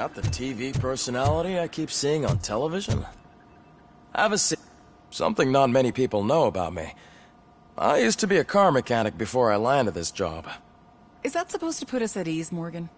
That the TV personality I keep seeing on television? Have a seat. Something not many people know about me. I used to be a car mechanic before I landed this job. Is that supposed to put us at ease, Morgan?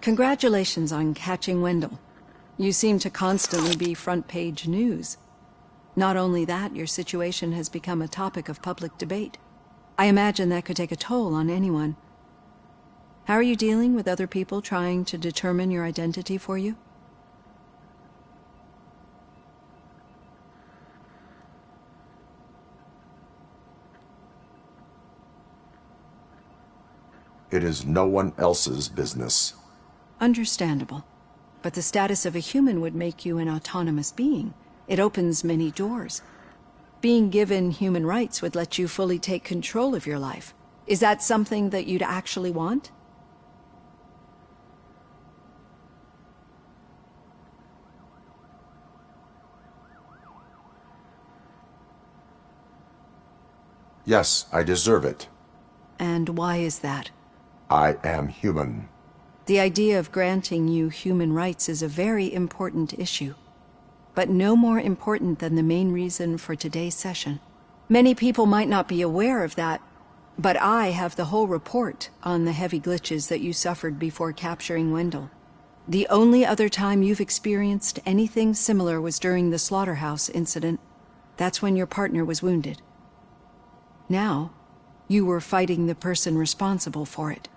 Congratulations on catching Wendell. You seem to constantly be front-page news. Not only that, your situation has become a topic of public debate. I imagine that could take a toll on anyone. How are you dealing with other people trying to determine your identity for you? It is no one else's business. Understandable. But the status of a human would make you an autonomous being. It opens many doors. Being given human rights would let you fully take control of your life. Is that something that you'd actually want? Yes, I deserve it. And why is that? I am human. The idea of granting you human rights is a very important issue, but no more important than the main reason for today's session. Many people might not be aware of that, but I have the whole report on the heavy glitches that you suffered before capturing Wendell. The only other time you've experienced anything similar was during the slaughterhouse incident. That's when your partner was wounded. Now, you were fighting the person responsible for it.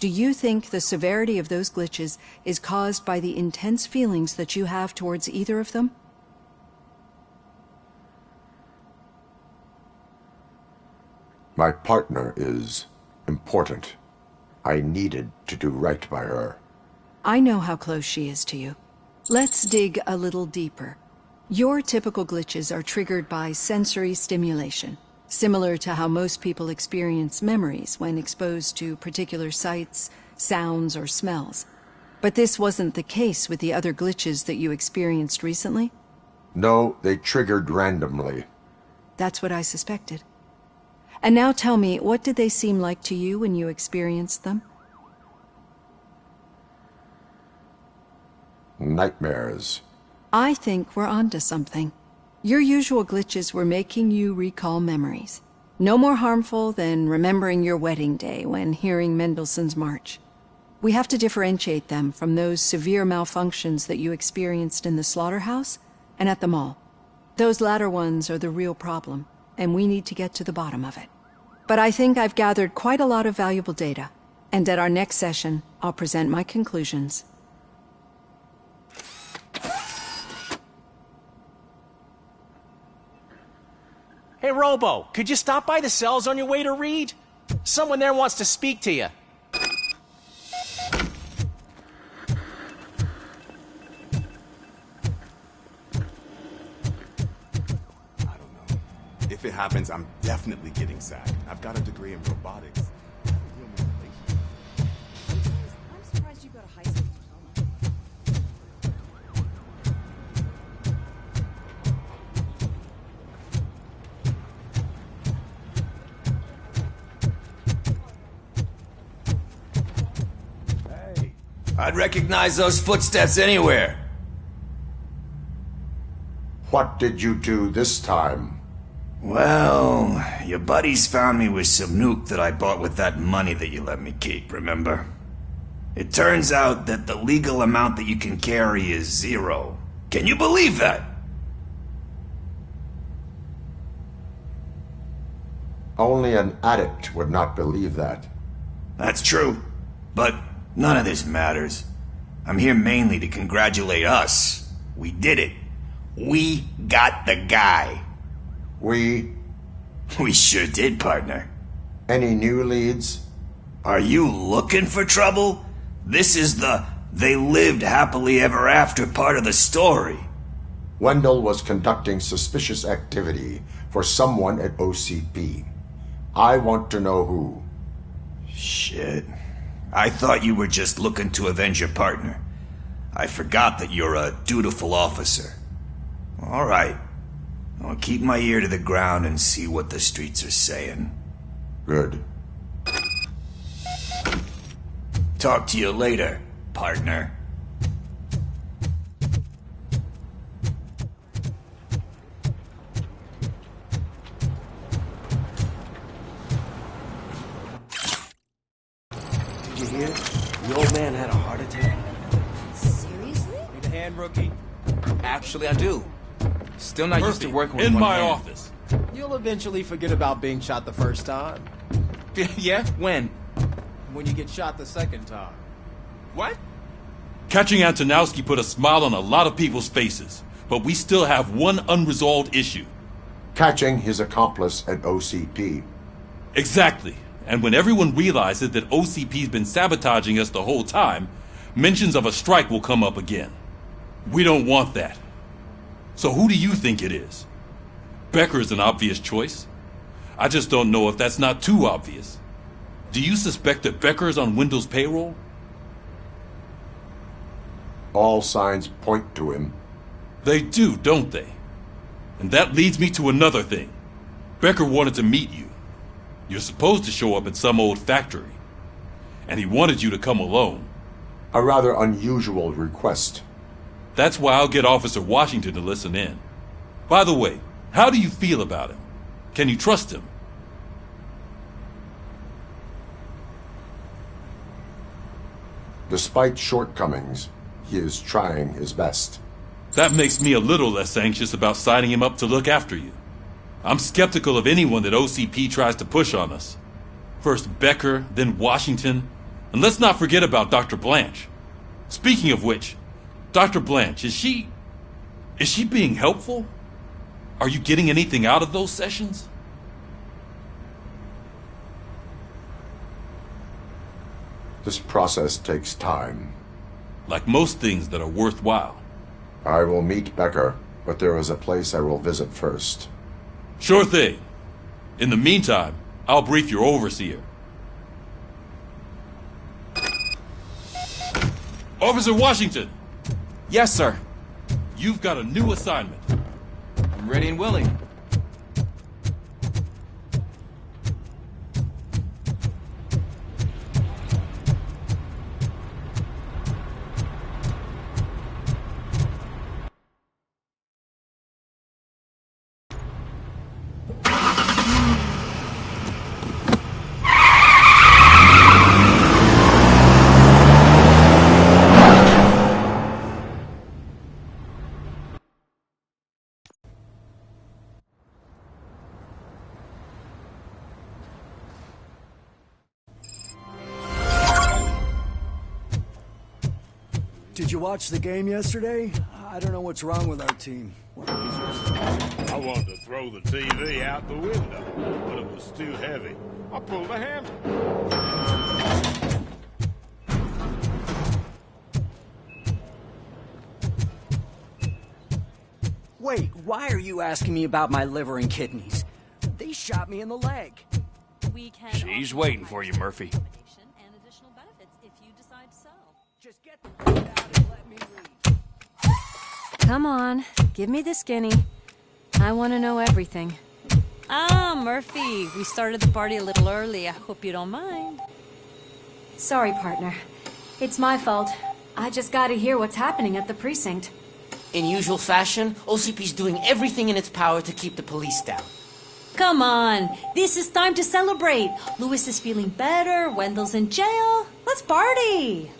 Do you think the severity of those glitches is caused by the intense feelings that you have towards either of them? My partner is important. I needed to do right by her. I know how close she is to you. Let's dig a little deeper. Your typical glitches are triggered by sensory stimulation, similar to how most people experience memories when exposed to particular sights, sounds, or smells. But this wasn't the case with the other glitches that you experienced recently? No, they triggered randomly. That's what I suspected. And now tell me, what did they seem like to you when you experienced them? Nightmares. I think we're onto something. Your usual glitches were making you recall memories. No more harmful than remembering your wedding day when hearing Mendelssohn's March. We have to differentiate them from those severe malfunctions that you experienced in the slaughterhouse and at the mall. Those latter ones are the real problem, and we need to get to the bottom of it. But I think I've gathered quite a lot of valuable data, and at our next session, I'll present my conclusions. Hey, Robo, could you stop by the cells on your way to Reed? Someone there wants to speak to you. I don't know. If it happens, I'm definitely getting sacked. I've got a degree in robotics. I'm surprised you got a high school diploma. I'd recognize those footsteps anywhere. What did you do this time? Well, your buddies found me with some nuke that I bought with that money that you let me keep, remember? It turns out that the legal amount that you can carry is 0. Can you believe that? Only an addict would not believe that. That's true, but none of this matters. I'm here mainly to congratulate us. We did it. We got the guy. We sure did, partner. Any new leads? Are you looking for trouble? This is the "they lived happily ever after" part of the story. Wendell was conducting suspicious activity for someone at OCP. I want to know who. Shit. I thought you were just looking to avenge your partner. I forgot that you're a dutiful officer. All right. I'll keep my ear to the ground and see what the streets are saying. Good. Talk to you later, partner. Did you hear? The old man had a heart attack. Seriously? Need a hand, rookie? Actually, I do. Still not used to working with in one my hand. office. You'll eventually forget about being shot the first time. Yeah? When? When you get shot the second time. What? Catching Antonowski put a smile on a lot of people's faces, but we still have one unresolved issue. Catching his accomplice at OCP. Exactly. And when everyone realizes that OCP's been sabotaging us the whole time, mentions of a strike will come up again. We don't want that. So who do you think it is? Becker's an obvious choice. I just don't know if that's not too obvious. Do you suspect that Becker's on Wendell's payroll? All signs point to him. They do, don't they? And that leads me to another thing. Becker wanted to meet you. You're supposed to show up at some old factory. And he wanted you to come alone. A rather unusual request. That's why I'll get Officer Washington to listen in. By the way, how do you feel about him? Can you trust him? Despite shortcomings, he is trying his best. That makes me a little less anxious about signing him up to look after you. I'm skeptical of anyone that OCP tries to push on us. First Becker, then Washington, and let's not forget about Dr. Blanche. Speaking of which, Dr. Blanche, is she being helpful? Are you getting anything out of those sessions? This process takes time. Like most things that are worthwhile. I will meet Becker, but there is a place I will visit first. Sure thing. In the meantime, I'll brief your overseer. Officer Washington! Yes, sir. You've got a new assignment. I'm ready and willing. Did you watch the game yesterday? I don't know what's wrong with our team. I wanted to throw the TV out the window, but it was too heavy. I pulled a handle. Wait, why are you asking me about my liver and kidneys? They shot me in the leg. She's waiting for you, Murphy. Just get the fuck out and let me leave. Come on, give me the skinny. I want to know everything. Ah, Murphy, we started the party a little early. I hope you don't mind. Sorry, partner. It's my fault. I just gotta hear what's happening at the precinct. In usual fashion, OCP's doing everything in its power to keep the police down. Come on, this is time to celebrate. Louis is feeling better, Wendell's in jail. Let's party.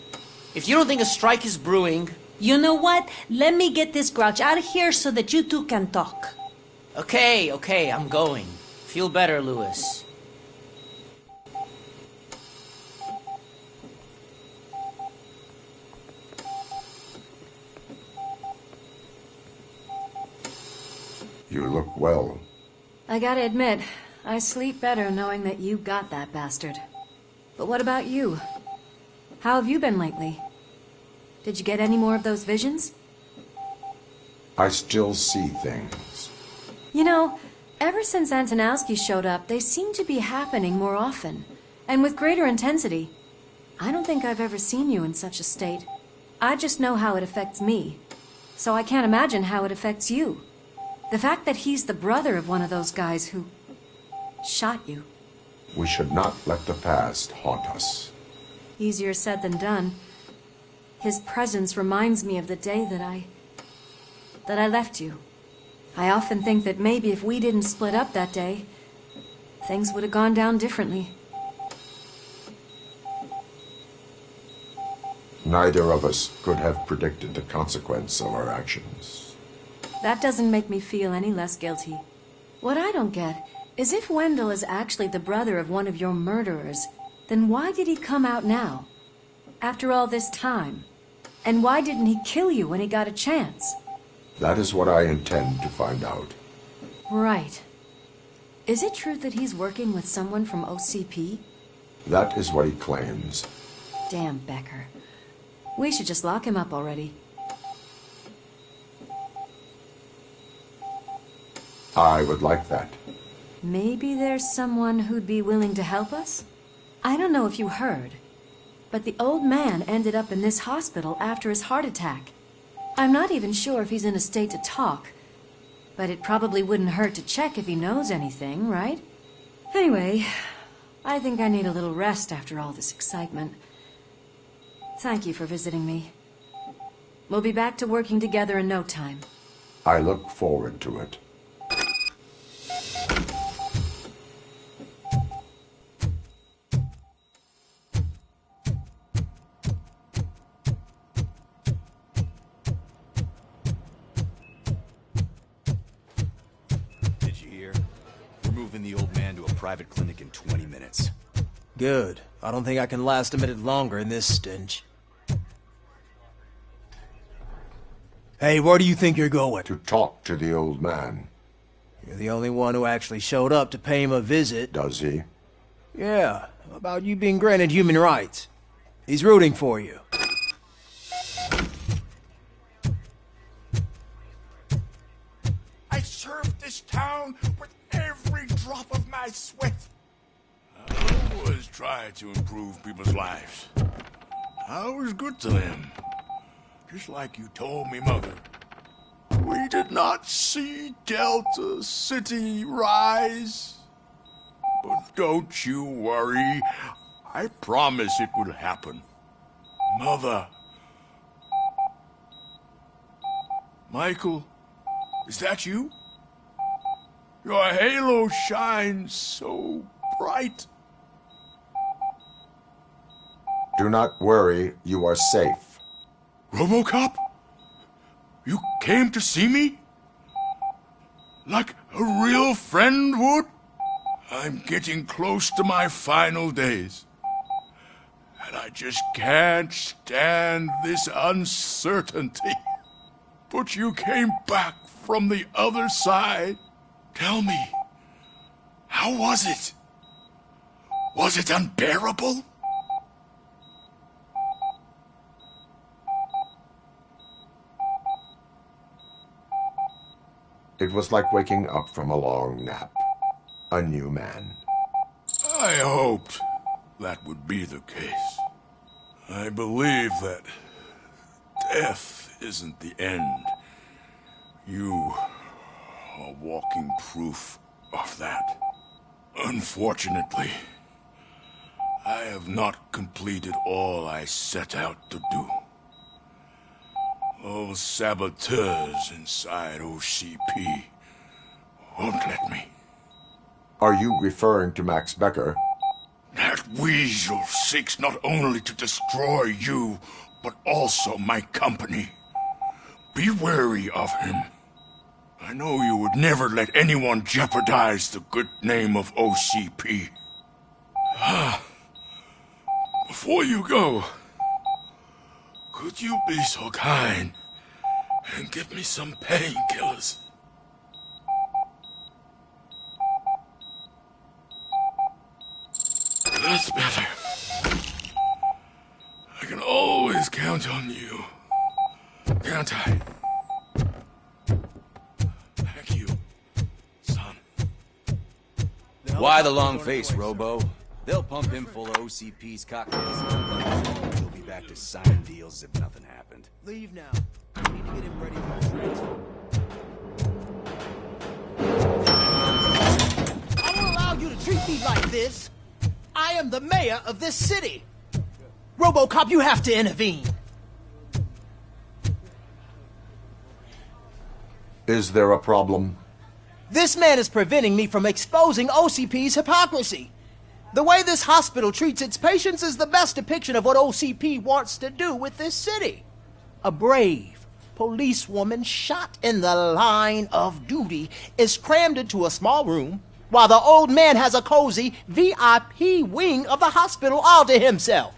If you don't think a strike is brewing... You know what? Let me get this grouch out of here so that you two can talk. Okay, I'm going. Feel better, Louis. You look well. I gotta admit, I sleep better knowing that you got that bastard. But what about you? How have you been lately? Did you get any more of those visions? I still see things. You know, ever since Antonowski showed up, they seem to be happening more often, and with greater intensity. I don't think I've ever seen you in such a state. I just know how it affects me, so I can't imagine how it affects you. The fact that he's the brother of one of those guys who shot you. We should not let the past haunt us. Easier said than done. His presence reminds me of the day that I left you. I often think that maybe if we didn't split up that day, things would have gone down differently. Neither of us could have predicted the consequence of our actions. That doesn't make me feel any less guilty. What I don't get is if Wendell is actually the brother of one of your murderers, then why did he come out now? After all this time? And why didn't he kill you when he got a chance? That is what I intend to find out. Right. Is it true that he's working with someone from OCP? That is what he claims. Damn Becker. We should just lock him up already. I would like that. Maybe there's someone who'd be willing to help us? I don't know if you heard, but the old man ended up in this hospital after his heart attack. I'm not even sure if he's in a state to talk, but it probably wouldn't hurt to check if he knows anything, right? Anyway, I think I need a little rest after all this excitement. Thank you for visiting me. We'll be back to working together in no time. I look forward to it. Did you hear? We're moving the old man to a private clinic in 20 minutes. Good. I don't think I can last a minute longer in this stench. Hey, where do you think you're going? To talk to the old man. You're the only one who actually showed up to pay him a visit. Does he? Yeah, about you being granted human rights. He's rooting for you. I served this town with every drop of my sweat. I always tried to improve people's lives. I was good to them. Just like you told me, Mother. We did not see Delta City rise. But don't you worry. I promise it will happen. Mother. Michael, is that you? Your halo shines so bright. Do not worry, you are safe. Robocop? You came to see me? Like a real friend would? I'm getting close to my final days. And I just can't stand this uncertainty. But you came back from the other side. Tell me, how was it? Was it unbearable? It was like waking up from a long nap. A new man. I hoped that would be the case. I believe that death isn't the end. You are walking proof of that. Unfortunately, I have not completed all I set out to do. Those saboteurs inside OCP won't let me. Are you referring to Max Becker? That weasel seeks not only to destroy you, but also my company. Be wary of him. I know you would never let anyone jeopardize the good name of OCP. Before you go, could you be so kind and give me some painkillers? That's better. I can always count on you. Can't I? Why the long face, Robo? They'll pump him full of OCP's cocktails. He'll be back to signing deals as if nothing happened. Leave now. We need to get him ready for the transfer. I won't allow you to treat me like this. I am the mayor of this city. Robocop, you have to intervene. Is there a problem? This man is preventing me from exposing OCP's hypocrisy. The way this hospital treats its patients is the best depiction of what OCP wants to do with this city. A brave policewoman shot in the line of duty is crammed into a small room, while the old man has a cozy VIP wing of the hospital all to himself.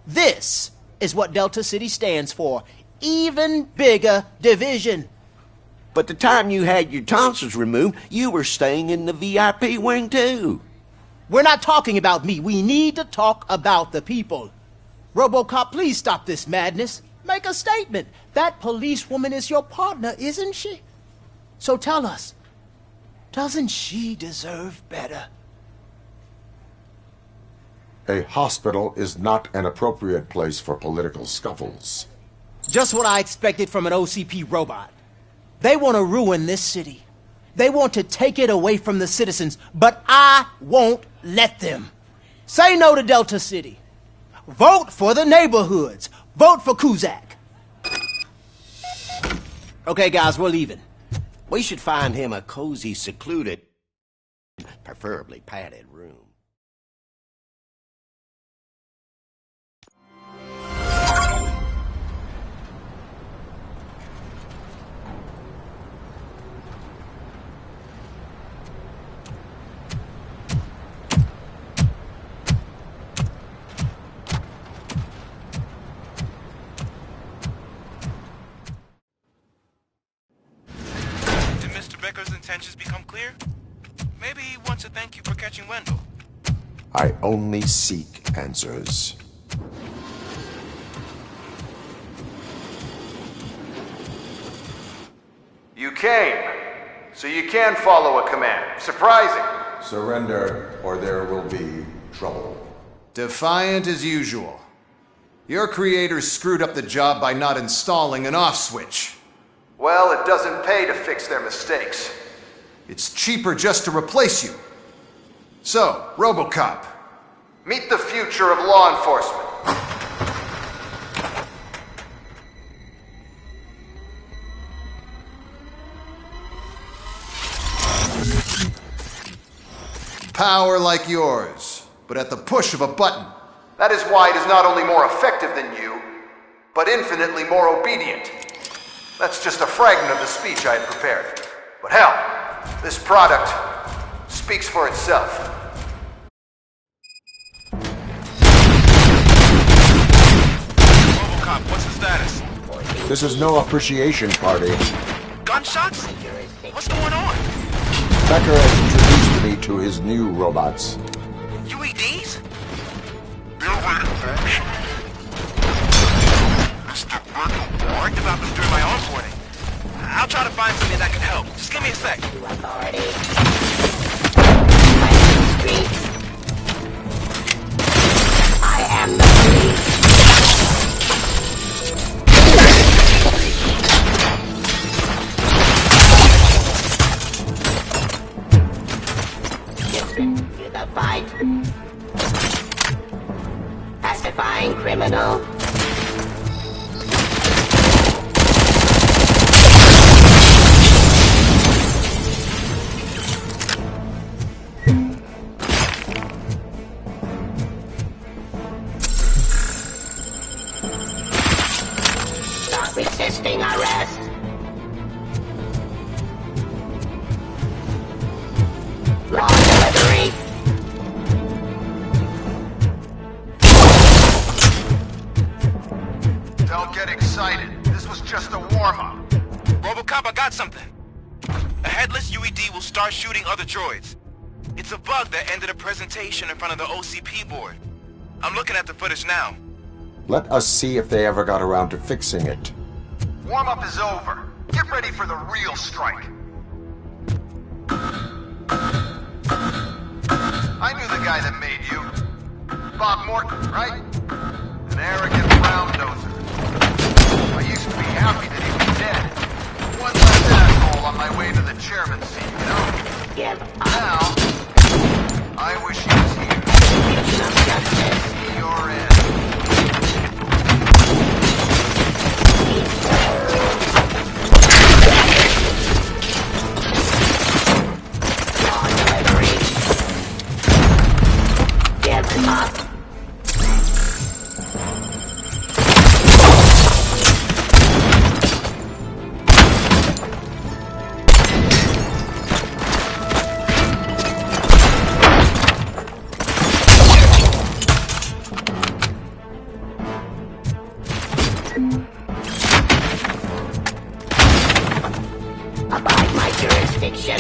This is what Delta City stands for. Even bigger division. But the time you had your tonsils removed, you were staying in the VIP wing too. We're not talking about me. We need to talk about the people. Robocop, please stop this madness. Make a statement. That policewoman is your partner, isn't she? So tell us, doesn't she deserve better? A hospital is not an appropriate place for political scuffles. Just what I expected from an OCP robot. They want to ruin this city. They want to take it away from the citizens, but I won't let them. Say no to Delta City. Vote for the neighborhoods. Vote for Kuzak. Okay, guys, we're leaving. We should find him a cozy, secluded, preferably padded room. Becker's intentions become clear? Maybe he wants to thank you for catching Wendell. I only seek answers. You came, so you can follow a command. Surprising. Surrender, or there will be trouble. Defiant as usual. Your creators screwed up the job by not installing an off switch. Well, it doesn't pay to fix their mistakes. It's cheaper just to replace you. So, Robocop, meet the future of law enforcement. Power like yours, but at the push of a button. That is why it is not only more effective than you, but infinitely more obedient. That's just a fragment of the speech I had prepared. But hell, this product speaks for itself. Robocop, what's the status? This is no appreciation party. Gunshots? What's going on? Becker has introduced me to his new robots. UEDs? I worked about them through my onboarding. I'll try to find something that can help. Just give me a sec. I am the police. To the fight. Pacifying criminal. Resisting arrest. Law delivery. Don't get excited. This was just a warm-up. Robocop, I got something. A headless UED will start shooting other droids. It's a bug that ended a presentation in front of the OCP board. I'm looking at the footage now. Let us see if they ever got around to fixing it. Warm-up is over. Get ready for the real strike. I knew the guy that made you. Bob Morton, right? An arrogant round noser. I used to be happy that he was dead. One less asshole on my way to the chairman's seat, you know? Now, I wish he was here. See your end. Abide my jurisdiction.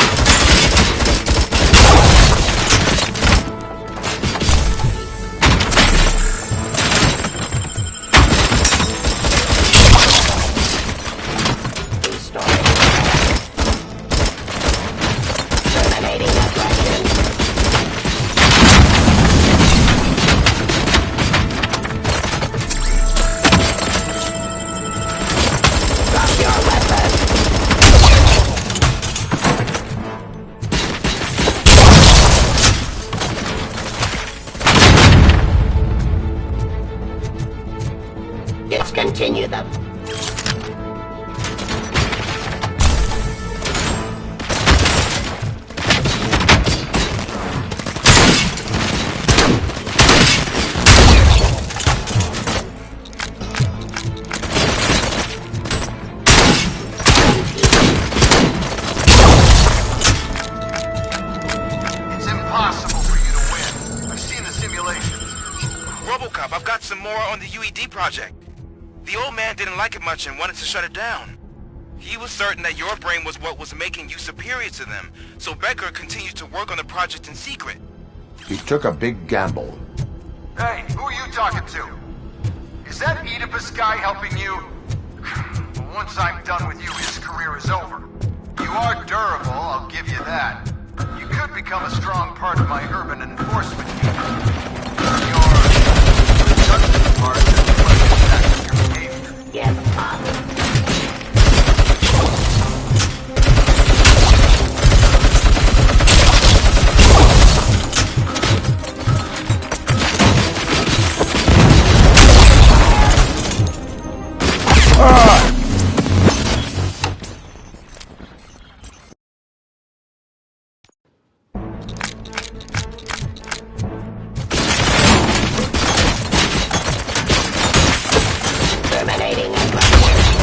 Terminating aggression. Drop your weapon. Discontinue them. It's impossible for you to win. I've seen the simulations. Robocop, I've got some more on the UED project. The old man didn't like it much and wanted to shut it down. He was certain that your brain was what was making you superior to them, so Becker continued to work on the project in secret. He took a big gamble. Hey, who are you talking to? Is that Oedipus guy helping you? Well, once I'm done with you, his career is over. You are durable, I'll give you that. You could become a strong part of my urban enforcement team. Your judgment part is your behavior. Yes, Bob. Terminating aggression.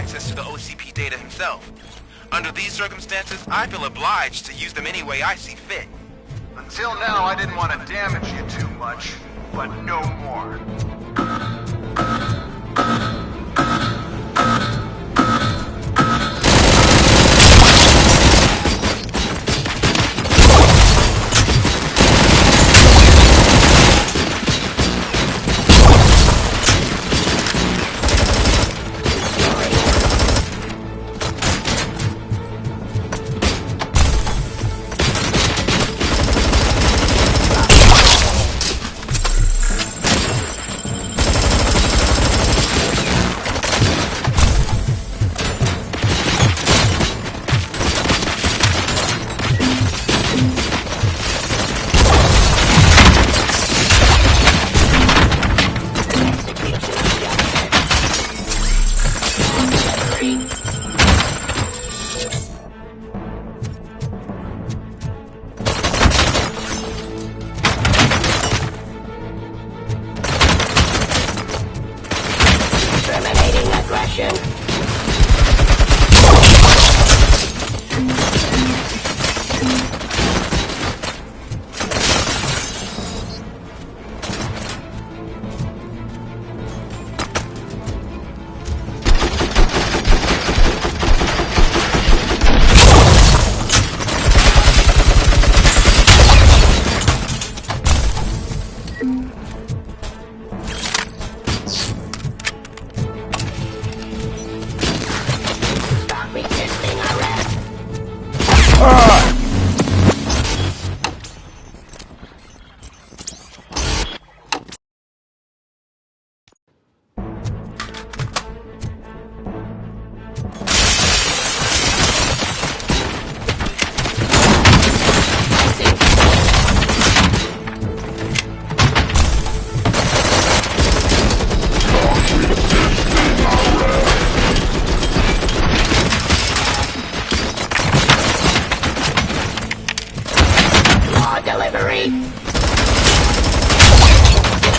access to the OCP data himself. Under these circumstances, I feel obliged to use them any way I see fit. Until now, I didn't want to damage you too much, but no more.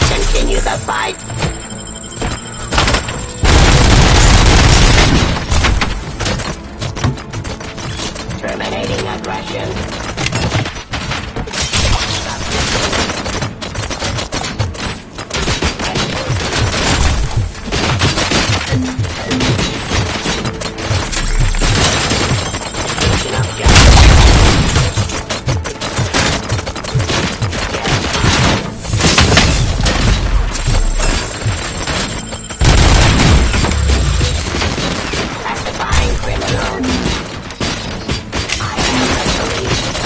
Continue the fight. Terminating aggression. Criminal. I am the police.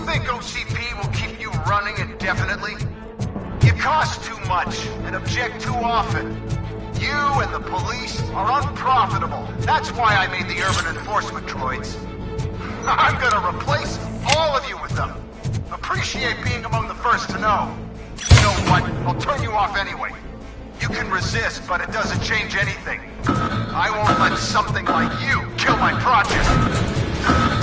think OCP will keep you running indefinitely? You cost too much and object too often. You and the police are unprofitable. That's why I made the urban enforcement droids. I'm gonna replace all of you with them. Appreciate being among the first to know. You know what? I'll turn you off anyway. You can resist, but it doesn't change anything. I won't let something like you kill my project.